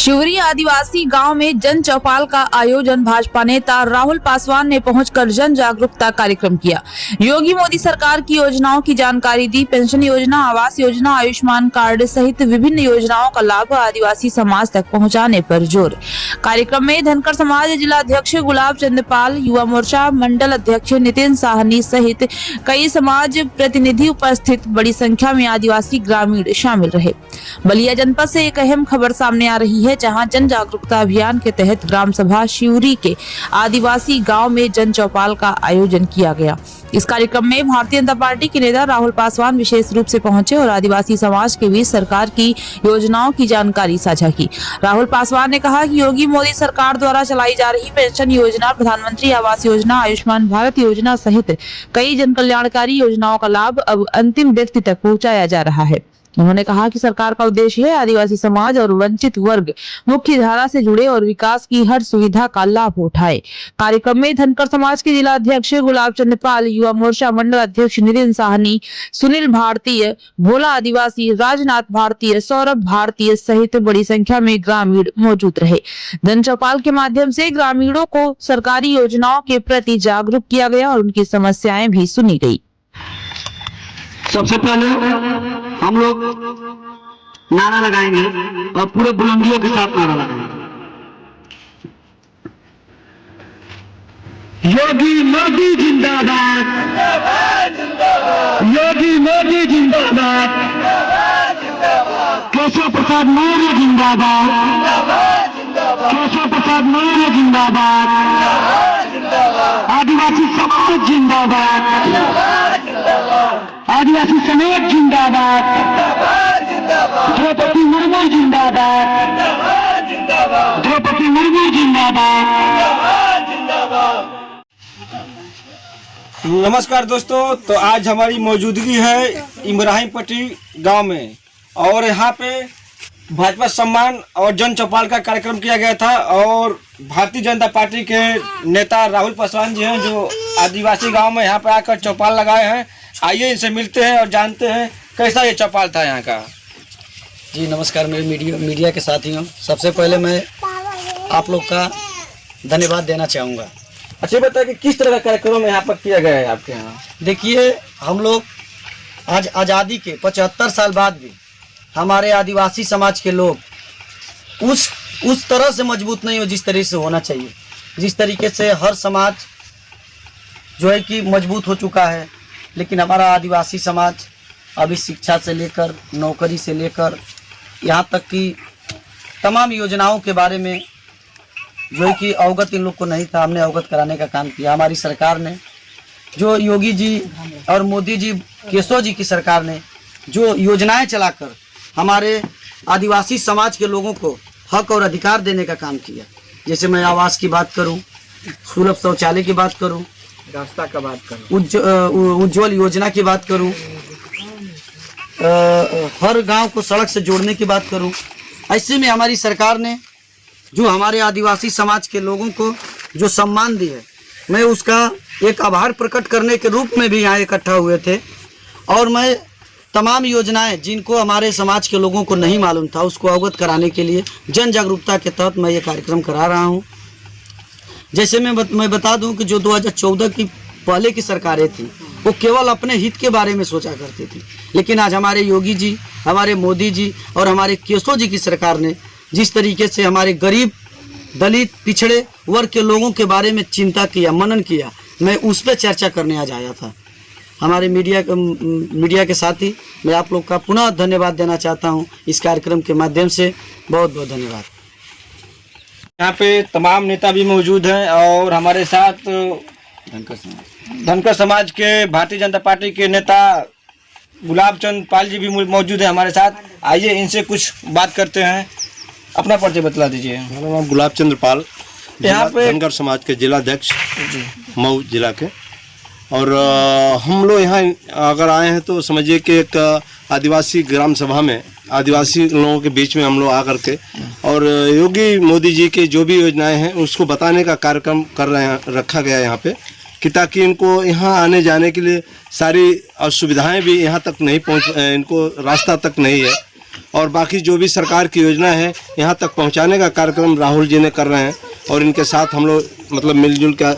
शिवरी आदिवासी गांव में जन चौपाल का आयोजन भाजपा नेता राहुल पासवान ने पहुंचकर जन जागरूकता कार्यक्रम किया। योगी मोदी सरकार की योजनाओं की जानकारी दी। पेंशन योजना, आवास योजना, आयुष्मान कार्ड सहित विभिन्न योजनाओं का लाभ आदिवासी समाज तक पहुंचाने पर जोर। कार्यक्रम में धनकर समाज जिला अध्यक्ष गुलाब चंद पाल, युवा मोर्चा मंडल अध्यक्ष नितिन साहनी सहित कई समाज प्रतिनिधि उपस्थित। बड़ी संख्या में आदिवासी ग्रामीण शामिल रहे। बलिया जनपद से एक अहम खबर सामने आ रही है, जहां जन जागरूकता अभियान के तहत ग्राम सभा शिवरी के आदिवासी गांव में जन चौपाल का आयोजन किया गया। इस कार्यक्रम में भारतीय जनता पार्टी के नेता राहुल पासवान विशेष रूप से पहुंचे और आदिवासी समाज के बीच सरकार की योजनाओं की जानकारी साझा की। राहुल पासवान ने कहा कि योगी मोदी सरकार द्वारा चलाई जा रही पेंशन योजना, प्रधानमंत्री आवास योजना, आयुष्मान भारत योजना सहित कई जन कल्याणकारी योजनाओं का लाभ अब अंतिम व्यक्ति तक पहुँचाया जा रहा है। उन्होंने कहा कि सरकार का उद्देश्य है आदिवासी समाज और वंचित वर्ग मुख्य धारा से जुड़े और विकास की हर सुविधा का लाभ उठाए। कार्यक्रम में धनकर समाज के जिला अध्यक्ष गुलाब चंद पाल, युवा मोर्चा मंडल अध्यक्ष नितिन साहनी, सुनील भारतीय, भोला आदिवासी, राजनाथ भारतीय, सौरभ भारतीय सहित बड़ी संख्या में ग्रामीण मौजूद रहे। जन चौपाल के माध्यम से ग्रामीणों को सरकारी योजनाओं के प्रति जागरूक किया गया और उनकी समस्याएं भी सुनी गई। सबसे पहले हम लोग नारा लगाएंगे और पूरे बुलंदियों के साथ नारा लगाएंगे। योगी मोदी जिंदाबाद, योगी मोदी जिंदाबाद, केशव प्रसाद मौर्य जिंदाबाद, केशव प्रसाद मौर्य जिंदाबाद, आदिवासी समाज जिंदाबाद, आदिवासी समाज जिंदाबाद, द्रौपदी मुर्मू जिंदाबाद, द्रौपदी मुर्मू जिंदाबाद। नमस्कार दोस्तों, तो आज हमारी मौजूदगी है इब्राहिम पट्टी गांव में और यहाँ पे भाजपा सम्मान और जन चौपाल का कार्यक्रम किया गया था और भारतीय जनता पार्टी के नेता राहुल पासवान जी हैं जो आदिवासी गांव में यहाँ पे आकर चौपाल लगाए हैं। आइए इनसे मिलते हैं और जानते हैं कैसा ये चौपाल था यहाँ का। जी नमस्कार मेरे मीडिया के साथियों, सबसे पहले मैं आप लोग का धन्यवाद देना चाहूँगा। अच्छा बताइए कि किस तरह का कार्यक्रम यहाँ पर किया गया है आपके यहाँ? देखिए, हम लोग आज आज़ादी के 75 साल बाद भी हमारे आदिवासी समाज के लोग उस तरह से मजबूत नहीं हो जिस तरीके से होना चाहिए। जिस तरीके से हर समाज जो है कि मजबूत हो चुका है, लेकिन हमारा आदिवासी समाज अभी शिक्षा से लेकर नौकरी से लेकर यहाँ तक कि तमाम योजनाओं के बारे में जो है कि अवगत इन लोग को नहीं था। हमने अवगत कराने का काम किया। हमारी सरकार ने, जो योगी जी और मोदी जी, केशव जी की सरकार ने जो योजनाएं चलाकर हमारे आदिवासी समाज के लोगों को हक और अधिकार देने का काम किया। जैसे मैं आवास की बात करूं, सुलभ शौचालय की बात करूं, रास्ता का बात करूं, उज्ज्वल योजना की बात करूं, हर गांव को सड़क से जोड़ने की बात करूं, ऐसे में हमारी सरकार ने जो हमारे आदिवासी समाज के लोगों को जो सम्मान दी है, मैं उसका एक आभार प्रकट करने के रूप में भी यहाँ इकट्ठा हुए थे। और मैं तमाम योजनाएं जिनको हमारे समाज के लोगों को नहीं मालूम था उसको अवगत कराने के लिए जन जागरूकता के तहत मैं ये कार्यक्रम करा रहा हूँ। जैसे मैं बता दूं कि जो 2014 की पहले की सरकारें थी वो केवल अपने हित के बारे में सोचा करती थी, लेकिन आज हमारे योगी जी, हमारे मोदी जी और हमारे केशव जी की सरकार ने जिस तरीके से हमारे गरीब, दलित, पिछड़े वर्ग के लोगों के बारे में चिंता किया, मनन किया, मैं उस पर चर्चा करने आज आया था। हमारे मीडिया के साथी, मैं आप लोग का पुनः धन्यवाद देना चाहता हूं इस कार्यक्रम के माध्यम से। बहुत बहुत धन्यवाद। यहाँ पे तमाम नेता भी मौजूद हैं और हमारे साथ धनकर समाज के भारतीय जनता पार्टी के नेता गुलाब चंद पाल जी भी मौजूद हैं हमारे साथ। आइए इनसे कुछ बात करते हैं। अपना परिचय बतला दीजिए। मेरा नाम गुलाब चंद्र पाल, यहाँ पे धनकर समाज के जिला अध्यक्ष मऊ जिला के। और हम लोग यहाँ अगर आए हैं तो समझिए कि एक आदिवासी ग्राम सभा में आदिवासी लोगों के बीच में हम लोग आकर के और योगी मोदी जी की जो भी योजनाएं हैं उसको बताने का कार्यक्रम कर रहे हैं, रखा गया है यहाँ पे, कि ताकि इनको यहाँ आने जाने के लिए सारी सुविधाएं भी यहाँ तक नहीं इनको रास्ता तक नहीं है। और बाकी जो भी सरकार की योजना है यहाँ तक पहुँचाने का कार्यक्रम राहुल जी ने कर रहे हैं और इनके साथ हम लोग मतलब मिलजुल कर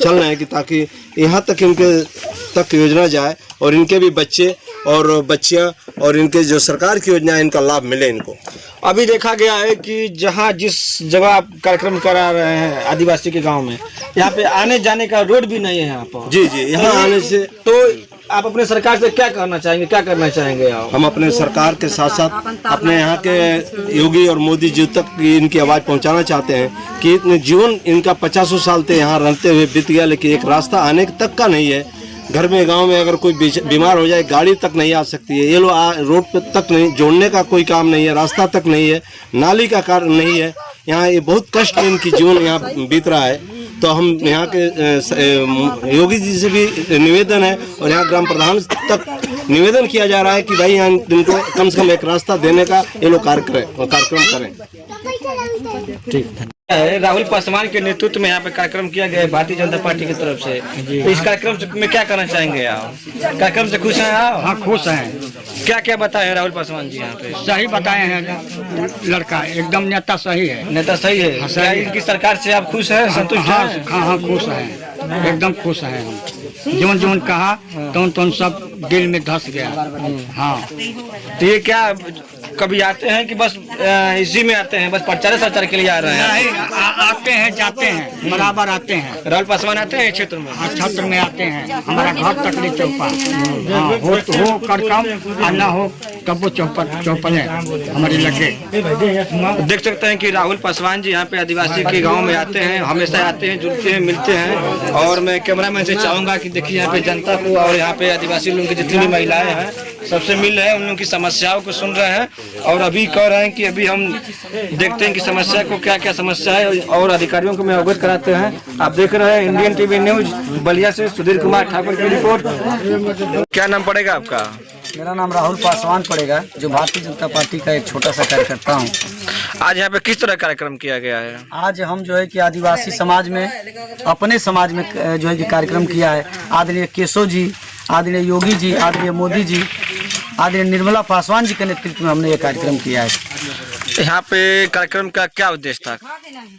चल रहे हैं कि ताकि यहाँ तक इनके तक योजना जाए और इनके भी बच्चे और बच्चियाँ और इनके जो सरकार की योजना है इनका लाभ मिले इनको। अभी देखा गया है कि जहाँ जिस जगह आप कार्यक्रम करा रहे हैं आदिवासी के गांव में, यहाँ पे आने जाने का रोड भी नहीं है यहाँ पर। जी जी, यहाँ आने से तो आप अपने सरकार से क्या करना चाहेंगे, क्या करना चाहेंगे आप? हम अपने सरकार के साथ साथ अपने यहाँ के योगी और मोदी जी तक इनकी आवाज़ पहुँचाना चाहते हैं कि इतने जीवन इनका 50 साल से यहाँ रहते हुए बीत गया, लेकिन एक रास्ता आने तक का नहीं है। घर में गांव में अगर कोई बीमार हो जाए गाड़ी तक नहीं आ सकती है, ये लोग रोड पे तक नहीं, जोड़ने का कोई काम नहीं है, रास्ता तक नहीं है, नाली का कार्य नहीं है। यहाँ ये बहुत कष्ट में इनकी जीवन यहाँ बीत रहा है। तो हम यहाँ के योगी जी से भी निवेदन है और यहाँ ग्राम प्रधान तक निवेदन किया जा रहा है कि भाई यहाँ इनको कम से कम एक रास्ता देने का ये लोग कार्यक्रम करें। ठीक है। राहुल पासवान के नेतृत्व में यहाँ पे कार्यक्रम किया गया है भारतीय जनता पार्टी की तरफ से। तो इस कार्यक्रम में क्या करना चाहेंगे आप? कार्यक्रम से खुश हैं आप? हाँ, खुश हैं। क्या क्या बताए हैं राहुल पासवान जी यहाँ पे? सही बताए हैं, लड़का एकदम नेता सही है। नेता सही है। हाँ, क्या इनकी सरकार से आप खुश हैं, संतुष्ट हाँ हैं? हाँ हाँ, खुश हैं, एकदम खुश हैं हम। जोन जोन कहा तो सब दिल में धस गया। हाँ, तो ये क्या कभी आते हैं कि बस इसी में आते हैं, बस प्रचार के लिए आ रहे हैं? नहीं, आते हैं जाते हैं, बराबर आते हैं। राहुल पासवान आते हैं क्षेत्र में? हाँ, क्षेत्र में आते हैं, हमारा घर तकली चौपा। हाँ, हो कर कम और ना हो तब वो चौपल है हमारे लगे। देख सकते हैं कि राहुल पासवान जी यहाँ पे आदिवासी के गांव में आते हैं, हमेशा आते हैं, जुड़ते हैं, मिलते हैं। और मैं कैमरामैन से चाहूंगा कि देखिए यहाँ पे जनता को और यहाँ पे आदिवासी लोगों की जितनी भी महिलाएं हैं सबसे मिल रहे हैं, उन लोगों की समस्याओं को सुन रहे हैं और अभी कह रहे हैं कि अभी हम देखते हैं कि समस्या को क्या क्या समस्या है और अधिकारियों को मैं अवगत कराते हैं। आप देख रहे हैं इंडियन टीवी न्यूज बलिया से सुधीर कुमार ठाकुर की रिपोर्ट। क्या नाम पड़ेगा आपका? मेरा नाम राहुल पासवान पड़ेगा, जो भारतीय जनता पार्टी का एक छोटा सा कार्यकर्ता हूँ। आज यहाँ पे किस तरह कार्यक्रम किया गया है? आज हम जो है कि आदिवासी समाज में, अपने समाज में जो है कि कार्यक्रम किया है। आदरणीय केशव जी, आदरणीय योगी जी, आदरणीय मोदी जी, आदरणीय निर्मला पासवान जी के नेतृत्व में हमने ये कार्यक्रम किया है। यहाँ पे कार्यक्रम का क्या उद्देश्य था?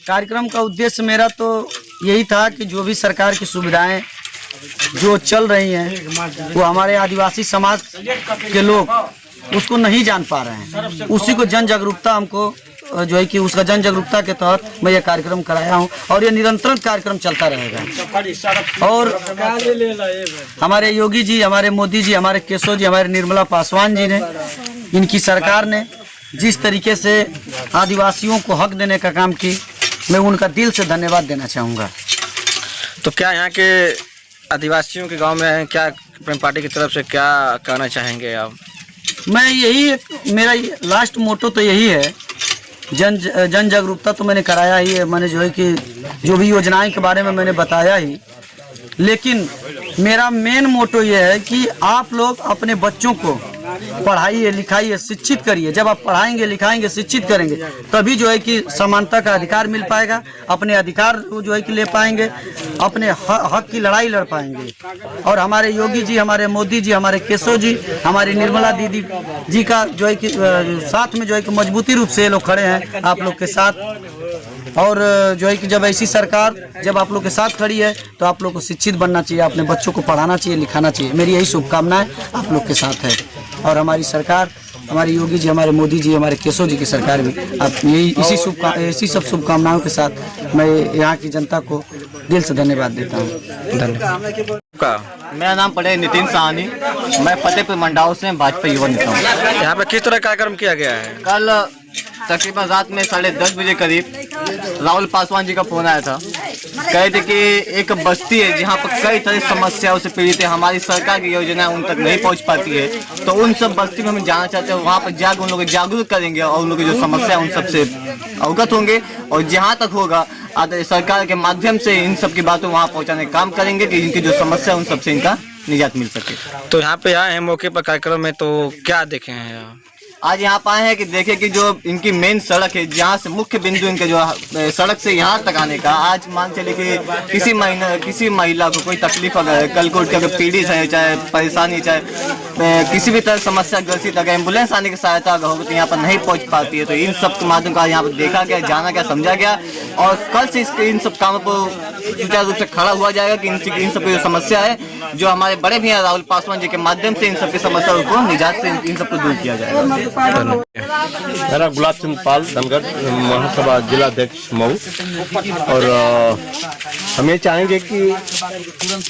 कार्यक्रम का उद्देश्य मेरा तो यही था कि जो भी सरकार की सुविधाएं जो चल रही हैं वो हमारे आदिवासी समाज के लोग उसको नहीं जान पा रहे हैं, उसी को जन जागरूकता हमको जो है कि उसका जन जागरूकता के तहत मैं ये कार्यक्रम कराया हूँ और ये निरंतर कार्यक्रम चलता रहेगा। और हमारे योगी जी, हमारे मोदी जी, हमारे केशव जी, हमारे निर्मला पासवान जी ने, इनकी सरकार ने जिस तरीके से आदिवासियों को हक देने का काम की, मैं उनका दिल से धन्यवाद देना चाहूँगा। तो क्या यहाँ के आदिवासियों के गांव में क्या अपनी पार्टी की तरफ से क्या कहना चाहेंगे आप? मैं यही, मेरा लास्ट मोटो तो यही है, जन जागरूकता तो मैंने कराया ही है, मैंने जो है कि जो भी योजनाएं के बारे में मैंने बताया ही, लेकिन मेरा मेन मोटो ये है कि आप लोग अपने बच्चों को पढ़ाइए, लिखाइए, शिक्षित करिए। जब आप पढ़ाएंगे, लिखाएंगे, शिक्षित करेंगे तभी जो है कि समानता का अधिकार मिल पाएगा, अपने अधिकार को जो है कि ले पाएंगे, अपने हक की लड़ाई लड़ पाएंगे। और हमारे योगी जी, हमारे मोदी जी, हमारे केशव जी, हमारी निर्मला दीदी जी का जो है कि साथ में जो है कि मजबूती रूप से ये लोग खड़े हैं आप लोग के साथ। और जो है कि जब ऐसी सरकार जब आप लोग के साथ खड़ी है तो आप लोग को शिक्षित बनना चाहिए, अपने बच्चों को पढ़ाना चाहिए, लिखाना चाहिए। मेरी यही शुभकामनाएं आप लोग के साथ है। और हमारी सरकार, हमारे योगी जी, हमारे मोदी जी, हमारे केशव जी की सरकार भी आप यही इसी सब शुभकामनाओं के साथ मैं यहाँ की जनता को दिल से धन्यवाद देता हूँ। धन्यवाद। मेरा नाम पड़े नितिन साहनी, मैं फतेहपुर मंडाव से भाजपा युवा नेता हूँ। यहाँ पे किस तरह कार्यक्रम किया गया है? कल तकरीबन रात में 10:30 बजे करीब राहुल पासवान जी का फोन आया था। कहे थे कि एक बस्ती है जहाँ पर कई तरह समस्याओं से पीड़ित है, हमारी सरकार की योजना उन तक नहीं पहुँच पाती है, तो उन सब बस्ती में हम जाना चाहते हैं। वहाँ पर जाकर उन लोगों को जागरूक करेंगे और उन लोगों की जो समस्या उन सबसे अवगत होंगे और जहाँ तक होगा सरकार के माध्यम से इन सब की बातों वहाँ पहुँचाने का काम करेंगे कि इनकी जो समस्या उन सबसे इनका निजात मिल सके। तो यहाँ पे आए हैं मौके पर कार्यक्रम में, तो क्या देखे हैं आप? आज यहाँ पाए हैं कि देखे कि जो इनकी मेन सड़क है, जहाँ से मुख्य बिंदु इनके जो सड़क से यहाँ तक आने का, आज मान चले कि किसी महिला को कोई तकलीफ अगर कल को उठ के पीड़ित है, चाहे परेशानी, चाहे किसी भी तरह समस्या ग्रसित अगर एम्बुलेंस आने की सहायता अगर होगी तो यहाँ पर नहीं पहुँच पाती है। तो इन सब के माध्यम का यहाँ पर देखा गया, जाना गया, समझा गया और कल से इन सब कामों पर सुचारू रूप से खड़ा हुआ जाएगा कि इन सब की जो समस्या है, जो हमारे बड़े भैया राहुल पासवान जी के माध्यम से इन सब की समस्याओं को निजात से इन सब को दूर किया जाएगा। मेरा गुलाब चंद पाल धनगढ़ महासभा जिला अध्यक्ष मऊ। और हम ये चाहेंगे कि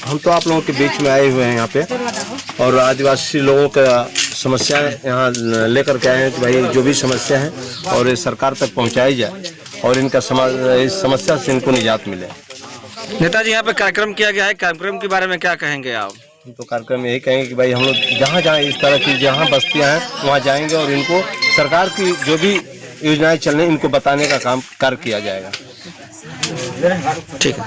हम तो आप लोगों के बीच में आए हुए हैं यहाँ पे और आदिवासी लोगों का समस्या यहाँ लेकर के आए हैं कि भाई जो भी समस्या है और ये सरकार तक पहुँचाई जाए और इनका इस समस्या से इनको निजात मिले। नेताजी यहाँ पे कार्यक्रम किया गया है, कार्यक्रम के बारे में क्या कहेंगे आप? तो कार्यक्रम यही कहेंगे कि भाई हम लोग जहाँ जहाँ इस तरह की जहाँ बस्तियाँ हैं वहाँ जाएंगे और इनको सरकार की जो भी योजनाएं चल रही इनको बताने का काम कार्य किया जाएगा। ठीक है।